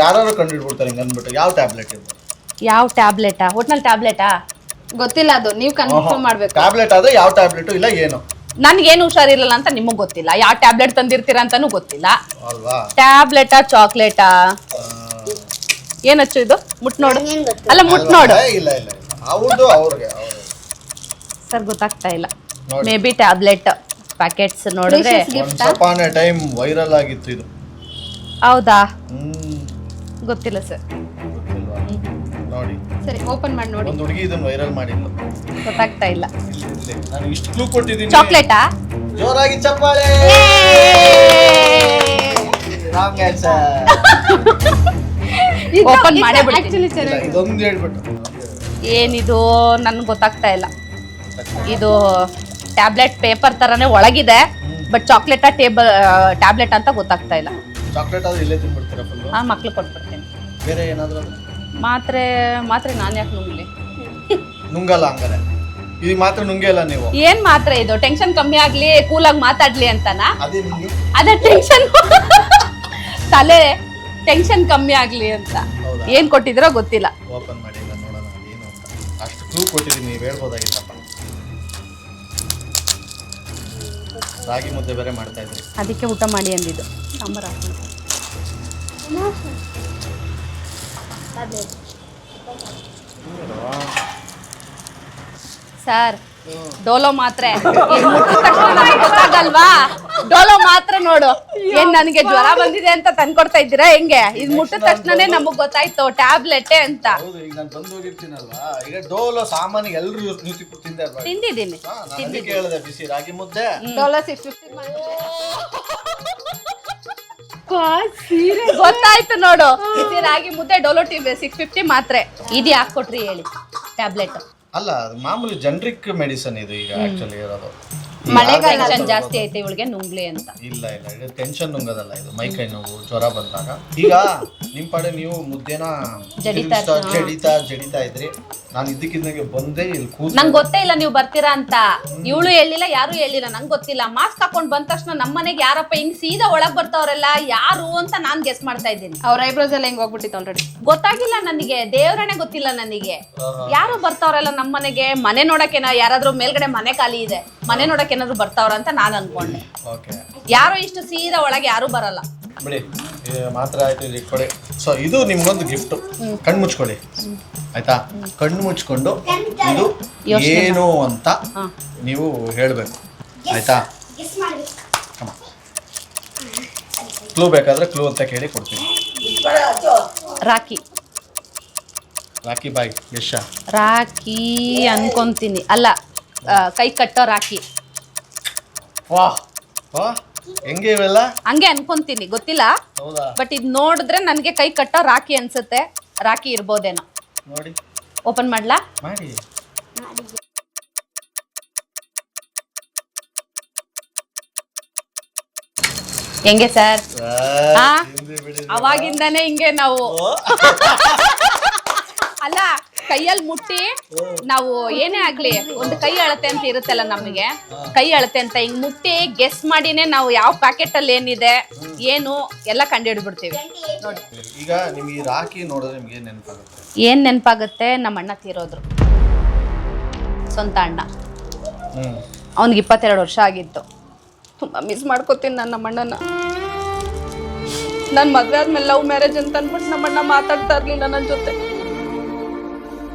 ಯಾರು ಕಂಡು ಹಿಡ್ಬಿಡ್ತಾರೆ ಹಿಂಗೆ ಅಂದ್ಬಿಟ್ಟು. ಯಾವ ಟ್ಯಾಬ್ಲೆಟ್ ಇದು? ಯಾವ ಟ್ಯಾಬ್ಲೆಟಾ? ಒಟ್ನಲ್ಲಿ ಟ್ಯಾಬ್ಲೆಟಾ? ಗೊತ್ತಿಲ್ಲ, ಅದು ನೀವು ಕನ್ಫರ್ಮ್ ಮಾಡ್ಬೇಕು. ಟ್ಯಾಬ್ಲೆಟ್ ಆದ್ರೆ ಯಾವ ಟ್ಯಾಬ್ಲೆಟ್ ಇಲ್ಲ ಏನು? ನನ್ಗೇನು ಹುಷಾರಿರಲ್ಲ ಅಂತ ನಿಮಗ್ ಗೊತ್ತಿಲ್ಲ, ಯಾವ ಟ್ಯಾಬ್ಲೆಟ್ ತಂದಿರ್ತೀರಾ ಅಂತಾನು ಗೊತ್ತಿಲ್ಲ. ಅಲ್ವಾ? ಟ್ಯಾಬ್ಲೆಟಾ ಚಾಕ್ಲೇಟಾ? ಏನಚ್ಚು ಇದು? ಮುಟ್ ನೋಡು. ಅಲ್ಲ ಮುಟ್ ನೋಡು. ಇಲ್ಲ ಇಲ್ಲ ಅವ್ರದ್ದು ಅವ್ರಿಗೆ ಸರ್ ಗೊತ್ತಾಗ್ತಾ ಇಲ್ಲ. ಮೇ ಬಿ ಟ್ಯಾಬ್ಲೆಟ್ ಪ್ಯಾಕೆಟ್ಸ್ ನೋಡಿದ್ರೆ ಟೈಮ್ ವೈರಲ್ ಆಗಿತ್ತು ಇದು. ಹೌದಾ? ಗೊತ್ತಿಲ್ಲ ಸರ್. ನೋಡಿ ಸರಿ ಓಪನ್ ಮಾಡಿ ನೋಡಿ. ಒಂದು ಹುಡುಗಿ ಇದನ್ನ ವೈರಲ್ ಮಾಡಿಲ್ಲ. ಗೊತ್ತಾಗ್ತಾ ಇಲ್ಲ. ನಾನು ಇಷ್ಟು ಕ್ಲೂ ಕೊಟ್ಟಿದ್ದೀನಿ. ಚಾಕ್ಲೇಟಾ? ಜೋರಾಗಿ ಚಪ್ಪಾಳೆ. Wrong answer. ಓಪನ್ ಮಾಡೇ ಬಿಡ್ತೀನಿ. ಇದೊಂದು ಹೇಳ್ಬಿಟ್ಟು. ಏನಿದು ನನ್ಗೆ ಗೊತ್ತಾಗ್ತಾ ಇಲ್ಲ. ಇದು ಟ್ಯಾಬ್ಲೆಟ್ ಪೇಪರ್ ತರನೇ ಒಳಗಿದೆ, ಬಟ್ ಚಾಕ್ಲೇಟಾ ಟ್ಯಾಬ್ಲೆಟ್ ಅಂತ ಗೊತ್ತಾಗ್ತಾ ಇಲ್ಲ. ಚಾಕ್ಲೇಟ್ ಆದ್ರೆ ಇಲ್ಲೇ ತಿನ್ಬಿಡ್ತೀರಾ ಫುಲ್? ಹಾ, ಮಕ್ಳು ಕೊಟ್ಬಿಡ್ತೀನಿ. ಬೇರೆ ಏನಾದ್ರು? ಮಾತ್ರೆ ನಾನು ಯಾಕೆ ನುಂಗ್ಲಿ? ನುಂಗಲ್ಲ ಹಂಗಾರೆ. ಈಗ ಮಾತ್ರ ನುಂಗೇ ಇಲ್ಲ ನೀವು. ಏನ್ ಮಾತ್ರೆ ಇದು? ಟೆನ್ಷನ್ ಕಮ್ಮಿ ಆಗ್ಲಿ, ಕೂಲಾಗಿ ಮಾತಾಡ್ಲಿ ಅಂತನಾ? ಅದೇ ನಿಮ್ಗೆ ಅದೇ ಟೆನ್ಷನ್ ತಲೆ ಟೆನ್ಷನ್ ಕಮ್ಮಿ ಆಗ್ಲಿ ಅಂತ. ಏನ್ ಕೊಟ್ಟಿದ್ರೋ ಗೊತ್ತಿಲ್ಲ. ಓಪನ್ ಮಾಡಿಲ್ಲ, ನೋಡೋಣ ಏನು ಅಂತ. ಅಷ್ಟು ಕ್ಲೂ ಕೊಟ್ಟಿದ್ದೀನಿ, ನೀವು ಹೇಳ್ಬೋದಾಗಿತ್ತಪ್ಪ. ರಾಗಿ ಮುದ್ದೆ ಬೇರೆ ಮಾಡ್ತಾ ಇದ್ರಿ, ಅದಕ್ಕೆ ಊಟ ಮಾಡಿ ಅಂದಿದ್ದು. ಸಾಂಬಾರ್ ಹಾಕೊಂಡು ಸರ್, ಡೋಲೋ ಮಾತ್ರೆ ಗೊತ್ತಾಗಲ್ವಾ? ಡೋಲೋ ಮಾತ್ರೆ ನೋಡು. ಏನ್ ನನಗೆ ಜ್ವರ ಬಂದಿದೆ ಅಂತ ತಂದ್ಕೊಡ್ತಾ ಇದ್ದೀರಾ ಹೆಂಗೆ? ಇದು ಮುಟ್ಟಿದ ತಕ್ಷಣನೇ ನಮಗ್ ಗೊತ್ತಾಯ್ತು ಟ್ಯಾಬ್ಲೆಟ್ ಅಂತ. ಹೌದು, ಈಗ ನಾನು ಬಂದು ಹೋಗಿರ್ತೀನಲ್ವಾ, ಈಗ ಡೋಲೋ ಸಾಮಾನ್ಯ ಎಲ್ಲರೂ ತಿಂದಿದ್ದೀನಿ. ಹೇಳಿದೆ ಬಿಸಿ ರಾಗಿ ಮುದ್ದೆ. ಡೋಲೋ 650 ಗೊತ್ತಾಯ್ತು ನೋಡು. ಬಿಸಿ ರಾಗಿ ಮುದ್ದೆ, ಡೋಲೋ 650 ಮಾತ್ರೆ. ಇದು ಯಾಕೆ ಕೊಟ್ರಿ ಹೇಳಿ? ಟ್ಯಾಬ್ಲೆಟ್ ಅಲ್ಲ, ಅದು ಮಾಮೂಲಿ ಜನರಿಕ್ ಮೆಡಿಸನ್ ಇದು ಈಗ ಆಕ್ಚುಲಿ ಇರೋದು. ಮಳೆಗಾಲ ಟೆನ್ಷನ್ ಜಾಸ್ತಿ ಐತೆ ಇವಳಿಗೆ, ನುಂಗ್ಲಿ ಅಂತ. ಇಲ್ಲ ಇಲ್ಲ, ಇದು ಟೆನ್ಷನ್ ನುಂಗದಲ್ಲ, ಇದು ಮೈ ಕೈ ನೋವು ಜ್ವರ ಬಂದಾಗ. ಈಗ ನಿಮ್ ಪಡೆ ನೀವು ಮುದ್ದೆನ ಜಡಿತಾ ಇದ್ರಿ, ನಾನು ಇದ್ದಕ್ಕಿದ್ದಂಗೆ ಬಂದೆ ಇಲ್ಲಿ ಕೂತು. ನಂಗೆ ಗೊತ್ತೇ ಇಲ್ಲ ನೀವು ಬರ್ತೀರಾ ಅಂತ. ಇವಳು ಹೇಳಿಲ್ಲ, ಯಾರು ಹೇಳಿಲ್ಲ, ನಂಗೆ ಗೊತ್ತಿಲ್ಲ. ಮಾಸ್ಕ್ ಹಾಕೊಂಡ್ ಬಂದ ತಕ್ಷಣ ನಮ್ಮ ಮನೆಗೆ ಯಾರಪ್ಪ ಹಿಂಗ್ ಸೀದಾ ಒಳಗ್ ಬರ್ತಾವ್ರೆಲ್ಲ ಯಾರು ಅಂತ ನಾನ್ ಗೆಸ್ ಮಾಡ್ತಾ ಇದ್ದೀನಿ. ಅವ್ರ ಐಬ್ರೋಸ್ ಎಲ್ಲ ಹೆಂಗ್ ಹೋಗ್ಬಿಟ್ಟಿತ್ತು ಆಲ್ರೆಡಿ. ಗೊತ್ತಾಗಿಲ್ಲ ನನಗೆ, ದೇವ್ರನೇ ಗೊತ್ತಿಲ್ಲ ನನಗೆ. ಯಾರು ಬರ್ತಾವ್ರೆಲ್ಲ ನಮ್ಮ ಮನೆಗೆ? ಮನೆ ನೋಡಕ್ಕೆ ಯಾರಾದ್ರೂ ಮೇಲ್ಗಡೆ ಮನೆ ಖಾಲಿ ಇದೆ, ಮನೆ ನೋಡಕ್ಕೆ ಏನಾದ್ರು ಬರ್ತಾವ್ರ ಅಂತ ನಾನು ಅನ್ಕೊಂಡೆ. ಯಾರು ಇಷ್ಟು ಸೀದಾ ಒಳಗೆ ಯಾರು ಬರಲ್ಲ ಬಿಡಿ. ಮಾತ್ರ ಆಯ್ತು, ಇಲ್ಲಿ ಕೊಡಿ. ಸೊ ಇದು ನಿಮ್ಗೊಂದು ಗಿಫ್ಟ್. ಕಣ್ಣು ಮುಚ್ಕೊಳ್ಳಿ ಆಯ್ತಾ? ಕಣ್ಣು ಮುಚ್ಕೊಂಡು ಇದು ಏನು ಅಂತ ನೀವು ಹೇಳ್ಬೇಕು ಆಯ್ತಾ? ಕ್ಲೂ ಬೇಕಾದ್ರೆ ಕ್ಲೂ ಅಂತ ಕೇಳಿ ಕೊಡ್ತೀನಿ. ರಾಖಿ. ರಾಖಿ ಬಾಯ್ ಯಶ. ರಾಖಿ ಅನ್ಕೊಂತೀನಿ. ಅಲ್ಲ, ಕೈ ಕಟ್ಟೋ ರಾಖಿ. ವಾಹ್ ವಾಹ್, ಹೆಂಗೆ ಇವೆಲ್ಲ? ಹಂಗೆ ಅನ್ಕೊಂತೀನಿ, ಗೊತ್ತಿಲ್ಲ. ಬಟ್ ಇದು ನೋಡಿದ್ರೆ ನನಗೆ ಕೈ ಕಟ್ಟೋ ರಾಖಿ ಅನ್ಸುತ್ತೆ. ರಾಖಿ ಇರ್ಬೋದೇನೋ. ನೋಡಿ, ಓಪನ್ ಮಾಡ್ಲಾ? ಮಾಡಿ. ಹೆಂಗೆ ಸರ್? ಅವಾಗಿಂದಾನೇ ಹಿಂಗೆ ನಾವು. ಅಲ್ಲ, ಕೈಯಲ್ಲಿ ಮುಟ್ಟಿ ನಾವು ಏನೇ ಆಗ್ಲಿ, ಒಂದು ಕೈ ಅಳತೆ ಅಂತ ಇರುತ್ತಲ್ಲ ನಮಗೆ, ಕೈ ಅಳತೆ ಅಂತ ಹಿಂಗ್ ಮುಟ್ಟಿ ಗೆಸ್ ಮಾಡಿನೇ ನಾವು ಯಾವ ಪ್ಯಾಕೆಟ್ ಅಲ್ಲಿ ಏನಿದೆ ಏನು ಎಲ್ಲ ಕಂಡುಹಿಡ್ಬಿಡ್ತೀವಿ. ನೋಡಿ, ಈಗ ನಿಮ್ಗೆ ಈ ರಾಖಿ ನೋಡಿದ್ರೆ ನಿಮ್ಗೆ ಏನ್ ನೆನಪಾಗುತ್ತೆ? ಏನ್ ನೆನಪಾಗುತ್ತೆ? ನಮ್ಮ ಅಣ್ಣ ತೀರೋದ್ರು, ಸ್ವಂತ ಅಣ್ಣ. ಅವನಿಗೆ 22 ವರ್ಷ ಆಗಿತ್ತು. ತುಂಬಾ ಮಿಸ್ ಮಾಡ್ಕೋತೀನಿ ನಾನು ನಮ್ಮ ಅಣ್ಣನ. ನಾನು ಮದ್ವೆ ಆದ್ಮೇಲೆ ಲವ್ ಮ್ಯಾರೇಜ್ ಅಂತ ಅಂದ್ಬಿಟ್ಟು ನಮ್ಮ ಅಣ್ಣ ಮಾತಾಡ್ತಾ ಇರ್ಲಿಲ್ಲ ನನ್ನ ಜೊತೆ.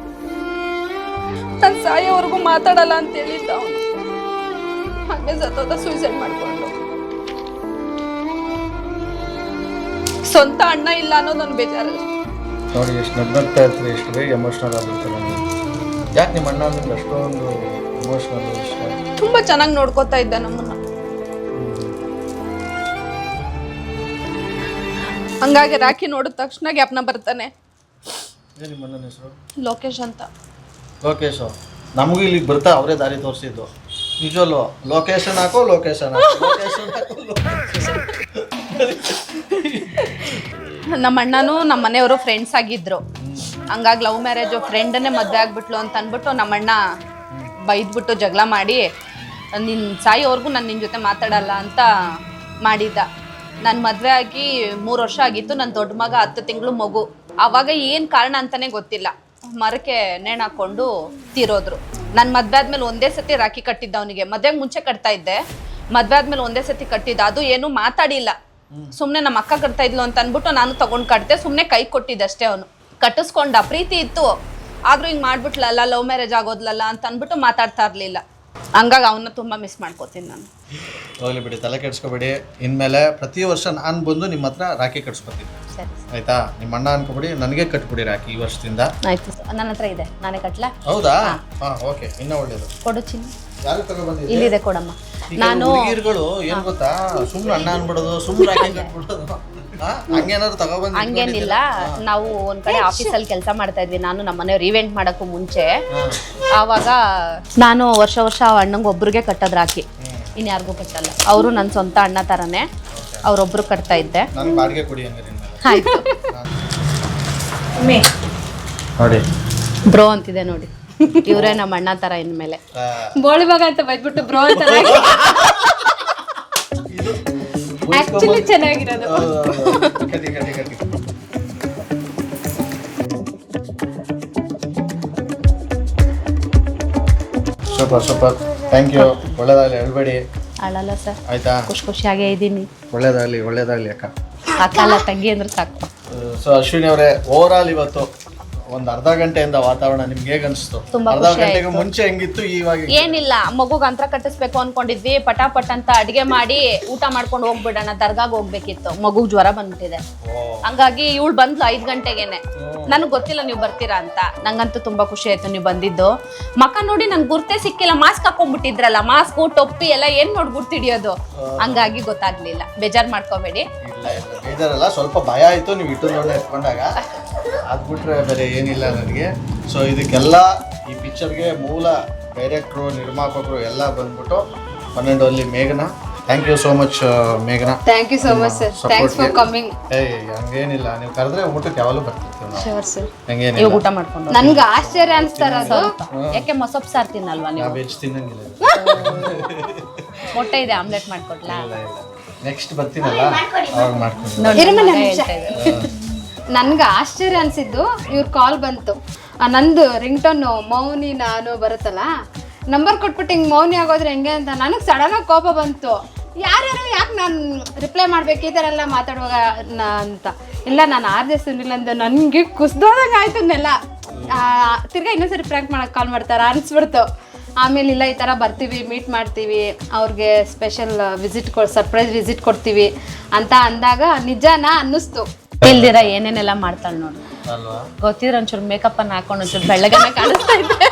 ನಾನು ಸಾಯೋವರೆಗೂ ಮಾತಾಡಲ್ಲ ಅಂತ ಹೇಳಿದ್ದ ಅವನು. ಹಾಗೆ ಸತ್ತೋದ, ಸೂಸೈಡ್ ಮಾಡ್ಕೊಂಡು. ಸ್ವಂತ ಅಣ್ಣ ಇಲ್ಲ ಅನ್ನೋದೊಂದು ಬೇಜಾರಲ್ಲ. ನೋಡಿ, ಎಷ್ಟು ನಗ್ನಗ್ತಾ ಇರ್ತೀರಿ, ಎಷ್ಟು ಬೇಗ ಎಮೋಷನಲ್ ಆಗಿರ್ತಾರೆ. ಯಾಕೆ ನಿಮ್ಮ ಅಣ್ಣ ನಿಮ್ಗೆ ಅಷ್ಟೊಂದು ಎಮೋಷನಲ್ ಇಷ್ಟ? ತುಂಬಾ ಚೆನ್ನಾಗಿ ನೋಡ್ಕೋತಾ ಇದ್ದ ನಮ್ಮನ್ನ. ಹಂಗಾಗಿ ರಾಖಿ ನೋಡಿದ ತಕ್ಷಣ ಜ್ಞಾಪನ ಬರ್ತಾನೆ. ನಿಮ್ಮ ಅಣ್ಣನ ಹೆಸರು? ಲೋಕೇಶ್ ಅಂತ. ಲೋಕೇಶ್. ನಮಗೂ ಇಲ್ಲಿಗೆ ಬರ್ತಾ ಅವರೇ ದಾರಿ ತೋರಿಸಿದ್ದು. ನಿಜವಲ್ಲೂ ಲೊಕೇಶನ್ ಹಾಕೋ, ಲೊಕೇಶನ್ ನಮ್ಮ ಅಣ್ಣನೂ ನಮ್ಮ ಮನೆಯವರು ಫ್ರೆಂಡ್ಸ್ ಆಗಿದ್ರು. ಹಂಗಾಗಿ ಲವ್ ಮ್ಯಾರೇಜ್, ಫ್ರೆಂಡನ್ನೇ ಮದುವೆ ಆಗ್ಬಿಟ್ಲು ಅಂತ ಅಂದ್ಬಿಟ್ಟು ನಮ್ಮಣ್ಣ ಬೈದ್ಬಿಟ್ಟು ಜಗಳ ಮಾಡಿ, ನಿನ್ನ ಸಾಯೋವರೆಗೂ ನಾನು ನಿನ್ನ ಜೊತೆ ಮಾತಾಡಲ್ಲ ಅಂತ ಮಾಡಿದ್ದ. ನಾನು ಮದುವೆ ಆಗಿ 3 ವರ್ಷ ಆಗಿತ್ತು. ನನ್ನ ದೊಡ್ಡ ಮಗ 10 ತಿಂಗಳು ಮಗು. ಆವಾಗ ಏನು ಕಾರಣ ಅಂತಾನೆ ಗೊತ್ತಿಲ್ಲ, ಮರಕ್ಕೆ ನೇಣು ಹಾಕೊಂಡು ತೀರೋದ್ರು. ನಾನು ಮದ್ವೆ ಆದ್ಮೇಲೆ ಒಂದೇ ಸತಿ ರಾಖಿ ಕಟ್ಟಿದ್ದ ಅವನಿಗೆ. ಮದ್ವೆಗೆ ಮುಂಚೆ ಕಟ್ತಾ ಇದ್ದೆ, ಮದ್ವೆ ಆದ್ಮೇಲೆ ಒಂದೇ ಸತಿ ಕಟ್ಟಿದ್ದ. ಅದು ಏನು ಮಾತಾಡಿಲ್ಲ, ಸುಮ್ಮನೆ ನಮ್ಮ ಅಕ್ಕ ಕಟ್ತಾ ಇದ್ಲು ಅಂತ ಅಂದ್ಬಿಟ್ಟು ನಾನು ತಗೊಂಡು ಕಟ್ತೆ, ಸುಮ್ಮನೆ ಕೈ ಕೊಟ್ಟಿದ್ದೆ ಅಷ್ಟೇ. ಅವನು ಕಟ್ಟಿಸ್ಕೊಂಡ, ಪ್ರೀತಿ ಇತ್ತು, ಆದ್ರೂ ಹಿಂಗೆ ಮಾಡ್ಬಿಟ್ಲಲ್ಲ, ಲವ್ ಮ್ಯಾರೇಜ್ ಆಗೋದ್ಲಲ್ಲ ಅಂತ ಅಂದ್ಬಿಟ್ಟು ಮಾತಾಡ್ತಾ ಇರ್ಲಿಲ್ಲ. ಹಂಗಾಗಿ ಅವನ್ನ ತುಂಬಾ ಮಿಸ್ ಮಾಡ್ಕೋತೀನಿ ನಾನು. ಹೋಗ್ಲಿ ಬಿಡಿ, ತಲೆ ಕೆಡ್ಸ್ಕೊಬೇಡಿ. ಇನ್ಮೇಲೆ ಪ್ರತಿ ವರ್ಷ ನಾನು ಬಂದು ನಿಮ್ಮ ಹತ್ರ ರಾಖಿ ಕಟ್ಸ್ಕೊತೀನಿ, ಆಯ್ತಾ? ನಿಮ್ಮ ಅಣ್ಣ ಅನ್ಕೊಬಿಡಿ, ನನಗೆ ಕಟ್ಬಿಡಿ ರಾಖಿ ಈ ವರ್ಷದಿಂದ. ಆಯ್ತು, ನನ್ನ ಹತ್ರ ಇದೆ, ನಾನೇ ಕಟ್ಲಾ? ಹೌದಾ? ಹಾ, ಓಕೆ, ಇನ್ನೂ ಒಳ್ಳೇದು. ಕೊಡು ಚಿನ್ನ, ಯಾರು ತಗೊಬಂದಿದ್ದೀರಿ? ಇಲ್ಲಿದೆ ಕೊಡಮ್ಮ. ನಾನು ಹುಡುಗಿರ್ಗಳು ಏನ್ ಗೊತ್ತಾ, ಸುಮ್ನೆ ಅಣ್ಣ ಅನ್ಬಿಡೋದು, ಸುಮ್ನೆ ರಾಖಿ ಕಟ್ಬಿಡೋದು, ಹಂಗೇನಾದ್ರು ತಗೊಬಂದು. ಹಂಗೇನಿಲ್ಲ, ನಾವು ಒಂದ್ ಕಡೆ ಆಫೀಸಲ್ಲಿ ಕೆಲಸ ಮಾಡ್ತಾ ಇದ್ವಿ, ನಾನು ನಮ್ಮ ಮನೆಯವ್ರು ಈವೆಂಟ್ ಮಾಡಕ್ಕೂ ಮುಂಚೆ. ಆವಾಗ ನಾನು ವರ್ಷ ಆ ಅಣ್ಣಂಗೆ ಒಬ್ರಿಗೆ ಕಟ್ಟೋದು ರಾಖಿ, ಇನ್ಯಾರಿಗೂ ಕಟ್ಟಲ್ಲ. ಅವರು ನನ್ನ ಸ್ವಂತ ಅಣ್ಣ ತರನೇ, ಅವ್ರೊಬ್ರು ಕಟ್ತಾ ಇದ್ದೆ. ನನ್ ಬಾಡಿಗೆ ಕೊಡಿ ಹಂಗಾರೆ. ಆಯ್ತು ನೋಡಿ, ಬ್ರೋ ಅಂತಿದೆ ನೋಡಿ, ಇವರೇ ನಮ್ಮ ಅಣ್ಣ ತರ ಇನ್ಮೇಲೆ. ಬೋಳಿ ಮಗ ಅಂತ ಬೈದ್ಬಿಟ್ಟು ಬ್ರೋ ಅಂತ ಆಕ್ಚುಲಿ ಚೆನ್ನಾಗಿರೋದು. ಕಟ್ಟಿ ಕಟ್ಟಿ ಕಟ್ಟಿ. Super super, thank you. ಒಳ್ಳೇದಾಗಲಿ, ಹೇಳ್ಬೇಡಿ. ಅಳಲ್ಲ ಸರ್, ಆಯ್ತಾ? ಖುಷಿಯಾಗೇ ಇದ್ದೀನಿ. ಒಳ್ಳೇದಾಗಲಿ ಒಳ್ಳೇದಾಗಲಿ ಅಕ್ಕ. ಅಕ್ಕ ಅಲ್ಲ, ತಂಗಿ ಅಂದ್ರೆ ಸಾಕು. ಸೊ ಅಶ್ವಿನಿ ಅವರೇ, ಓವರ್ ಆಲ್ ಇವತ್ತು ಒಂದು ಅರ್ಧ ಗಂಟೆಯಿಂದ ವಾತಾವರಣ ನಿಮ್ಗೆ ಹೇಗೆ ಅನಿಸ್ತು? ತುಂಬಾ ಅರ್ಧ ಗಂಟೆಗೆ ಮುಂಚೆ ಹೆಂಗಿತ್ತು, ಇವಾಗ ಏನಿಲ್ಲ, ಮಗುಗೆ ಅಂತ್ರ ಕಟ್ಟಿಸ್ಬೇಕು ಅನ್ಕೊಂಡಿದ್ವಿ. ಪಟಾಪಟ್ ಅಂತ ಅಡಿಗೆ ಮಾಡಿ ಊಟ ಮಾಡ್ಕೊಂಡು ಹೋಗ್ಬಿಡೋಣ, ದರ್ಗಾಗ್ ಹೋಗ್ಬೇಕಿತ್ತು. ಮಗುಗ್ ಜ್ವರ ಬಂದ್ಬಿಟ್ಟಿದೆ, ಹಂಗಾಗಿ ಇವಳು ಬಂದ್ಲು 5 ಗಂಟೆಗೆನೆ. ನನಗೆ ಗೊತ್ತಿಲ್ಲ ನೀವು ಬರ್ತೀರಾ ಅಂತ. ನಂಗಂತೂ ತುಂಬಾ ಖುಷಿ ಆಯ್ತು ನೀವು ಬಂದಿದ್ದು. ಮಕ್ಕ ನೋಡಿ ನನ್ ಗುರ್ತೇ ಸಿಕ್ಕಿಲ್ಲ, ಮಾಸ್ಕ್ ಹಾಕೊಂಡ್ಬಿಟ್ಟಿದ್ರಲ್ಲ, ಮಾಸ್ಕ್ ಟೊಪ್ಪಿ ಎಲ್ಲ ಏನ್ ನೋಡಿ ಗುರ್ತಿಡಿಯೋದು, ಹಂಗಾಗಿ ಗೊತ್ತಾಗ್ಲಿಲ್ಲ. ಬೇಜಾರ್ ಮಾಡ್ಕೋಬೇಡಿ. ಬೇಜಾರಲ್ಲ, ಸ್ವಲ್ಪ ಭಯ ಆಯ್ತು ನೀವು ಇಟ್ಟು ನೋಡಿ ಎತ್ಕೊಂಡಾಗ, ಅದ್ಬಿಟ್ರೆ ಬೇರೆ ಏನಿಲ್ಲ ನನಗೆ. ಸೊ ಇದಕ್ಕೆಲ್ಲ ಈ ಪಿಕ್ಚರ್ಗೆ ಮೂಲ ಡೈರೆಕ್ಟ್ರು, ನಿರ್ಮಾಪಕರು ಎಲ್ಲ ಬಂದ್ಬಿಟ್ಟು 12 ಅಲ್ಲಿ ಮೇಘನಾ. ಥ್ಯಾಂಕ್ ಯು ಸೋ ಮಚ್ ಮೇಘನಾ. Thank you so much sir, thanks for coming. ಹಂಗೇನಿಲ್ಲ, ನೀವು ಕರೆದ್ರೆ ಊಟಕ್ಕೆ ಯಾವಾಗಲೂ ಬರ್ತಿರ್ತೀವಿ ನಾವು. ಶೋರ್ ಸರ್, ಹಂಗೇನಿಲ್ಲ, ಊಟ ಮಾಡ್ಕೊಂಡು ನನ್ಗೆ ಆಶ್ಚರ್ಯ ಅನ್ಸ್ತಾರ ಅದು. ಯಾಕೆ ಮೊಸಪ್ ಸಾರ್ ತಿನ್ನಲ್ವಾ ನೀವು? ವೆಜ್ ತಿನ್ನಂಗಿಲ್ಲ. ಮೊಟ್ಟೆ ಇದೆ, ಆಮ್ಲೆಟ್ ಮಾಡ್ಕೊಡ್ಲಾ? ನೆಕ್ಸ್ಟ್ ಬರ್ತೀನಲ್ಲ ಅವಾಗ ಮಾಡ್ಕೊಂಡು. ನನ್ಗೆ ಆಶ್ಚರ್ಯ ಅನ್ಸಿದ್ದು, ಇವ್ರ ಕಾಲ್ ಬಂತು, ನಂದು ರಿಂಗ್ ಟೋನ್ ಮೌನಿ ನಾನು ಬರುತ್ತಲ್ಲ, ನಂಬರ್ ಕೊಟ್ಬಿಟ್ಟು ಹಿಂಗೆ ಮೌನಿ ಆಗೋದ್ರೆ ಹೆಂಗೆ ಅಂತ ನನಗೆ ಸಡನ್ ಆಗಿ ಕೋಪ ಬಂತು. ಯಾರ್ಯಾರು ಯಾಕೆ ನಾನು ರಿಪ್ಲೈ ಮಾಡ್ಬೇಕು ಈ ಥರ ಎಲ್ಲ ಮಾತಾಡುವಾಗ ಅಂತ. ಇಲ್ಲ, ನಾನು ಆರ್ಜೆ ಸುನಿಲ್ ಅಂದು ನನಗೆ ಕುಸ್ದೋದಂಗೆ ಆಯ್ತು ನೆಲ್ಲ. ತಿರ್ಗಾ ಇನ್ನೊಂದ್ಸರಿ ಪ್ರ್ಯಾಂಕ್ ಮಾಡಕ್ಕೆ ಕಾಲ್ ಮಾಡ್ತಾರ ಅನ್ಸ್ಬಿಡ್ತು. ಆಮೇಲೆ ಇಲ್ಲ, ಈ ಥರ ಬರ್ತೀವಿ, ಮೀಟ್ ಮಾಡ್ತೀವಿ, ಅವ್ರಿಗೆ ಸ್ಪೆಷಲ್ ವಿಸಿಟ್ ಸರ್ಪ್ರೈಸ್ ವಿಸಿಟ್ ಕೊಡ್ತೀವಿ ಅಂತ ಅಂದಾಗ ನಿಜನಾ ಅನ್ನಿಸ್ತು. ಇಲ್ದಿರ ಏನೇನೆಲ್ಲ ಮಾಡ್ತಾಳೆ ನೋಡಿ, ಗೊತ್ತಿದ್ರೆ ಒಂಚೂರು ಮೇಕಪ್ ಅನ್ನ ಹಾಕೊಂಡು ಒಂಚೂರು ಬೆಳ್ಳಗನ ಕಾಣಿಸ್ತಾ ಇದ್ದೆ.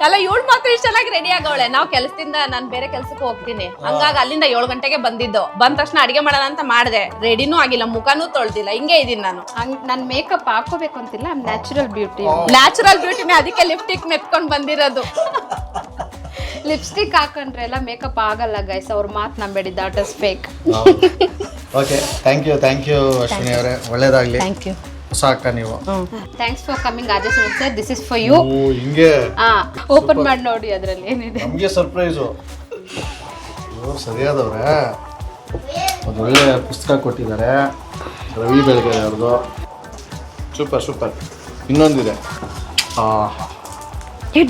ಅಲ್ಲ, ಇವಳು ಮಾತ್ರ ಇಷ್ಟು ಚೆನ್ನಾಗಿ ರೆಡಿ ಆಗವಳೆ. ನಾವು ಕೆಲಸದಿಂದ, ನಾನು ಬೇರೆ ಕೆಲ್ಸಕ್ಕೆ ಹೋಗ್ತೀನಿ, ಹಂಗಾಗಿ ಅಲ್ಲಿಂದ 7 ಗಂಟೆಗೆ ಬಂದಿದ್ದು. ಬಂದ ತಕ್ಷಣ ಅಡಿಗೆ ಮಾಡೋಣ ಅಂತ ಮಾಡಿದೆ, ರೆಡಿನೂ ಆಗಿಲ್ಲ, ಮುಖನೂ ತೊಳ್ದಿಲ್ಲ, ಹಿಂಗೆ ಇದೀನಿ ನಾನು. ನಾನು ಮೇಕಪ್ ಹಾಕೋಬೇಕು ಅಂತಿಲ್ಲ, ನ್ಯಾಚುರಲ್ ಬ್ಯೂಟಿನೇ, ಅದಕ್ಕೆ ಲಿಪ್ಸ್ಟಿಕ್ ಮೆತ್ಕೊಂಡು ಬಂದಿರೋದು. ಲಿಪ್ಸ್ಟಿಕ್ ಹಾಕೊಂಡ್ರೆ ಎಲ್ಲ ಮೇಕಪ್ ಆಗಲ್ಲ ಗೈಸ್, ಅವ್ರ ಮಾತು ನಂಬೇಡಿ, that is fake. Okay, thank you Ashwini ಅವರೇ, ಒಳ್ಳೇದಾಗ್ಲಿ. Thank you. ಹೊಸ ಅಕ್ಕ ನೀವು. Thanks for coming RJ Sunil sir, this is for you. ಹಿಂಗೆ ಓಪನ್ ಮಾಡಿ ನೋಡಿ, ಅದರಲ್ಲಿ ಏನಿದೆ. ನಮಗೆ ಸರ್ಪ್ರೈಸು. ಇವರು ಸರಿಯಾದವ್ರೆ, ಒಂದು ಒಳ್ಳೆ ಪುಸ್ತಕ ಕೊಟ್ಟಿದ್ದಾರೆ, ರವಿ ಬೆಳಗೆರೆ ಅವ್ರದ್ದು. ಸೂಪರ್. ಇನ್ನೊಂದಿದೆ.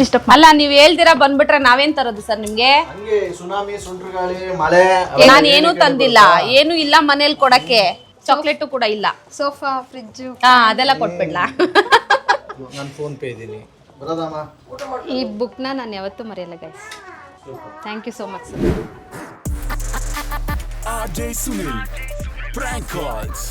ಡಿಸ್ಟರ್ಬ್ ಅಲ್ಲ, ನೀವು ಹೇಳ್ದಿರ ಬಂದ್ಬಿಟ್ರೆ ನಾವೇನ್ ತರೋದು ಸರ್ ನಿಮ್ಗೆ? ಹಂಗೆ ಸುನಾಮಿ, ಸುಂಟ್ರಗಾಳಿ, ಮಳೆ. ನಾನು ಏನೂ ತಂದಿಲ್ಲ, ಏನೂ ಇಲ್ಲ ಮನೇಲಿ ಕೊಡಕ್ಕೆ. ಚಾಕ್ಲೇಟು ಕೂಡ ಇಲ್ಲ. ಸೋಫಾ, ಫ್ರಿಜ್ಜು, ಅದೆಲ್ಲ ಕೊಟ್ಬಿಡ್ಲಾ? ನಾನು ಫೋನ್ ಪೇ ಇದ್ದೀನಿ, ಬರೋದಮ್ಮ. ಈ ಬುಕ್ನ ನಾನು ಯಾವತ್ತೂ ಮರೆಯಲ್ಲ guys. Thank you so much sir. RJ Sunil, Prank Calls.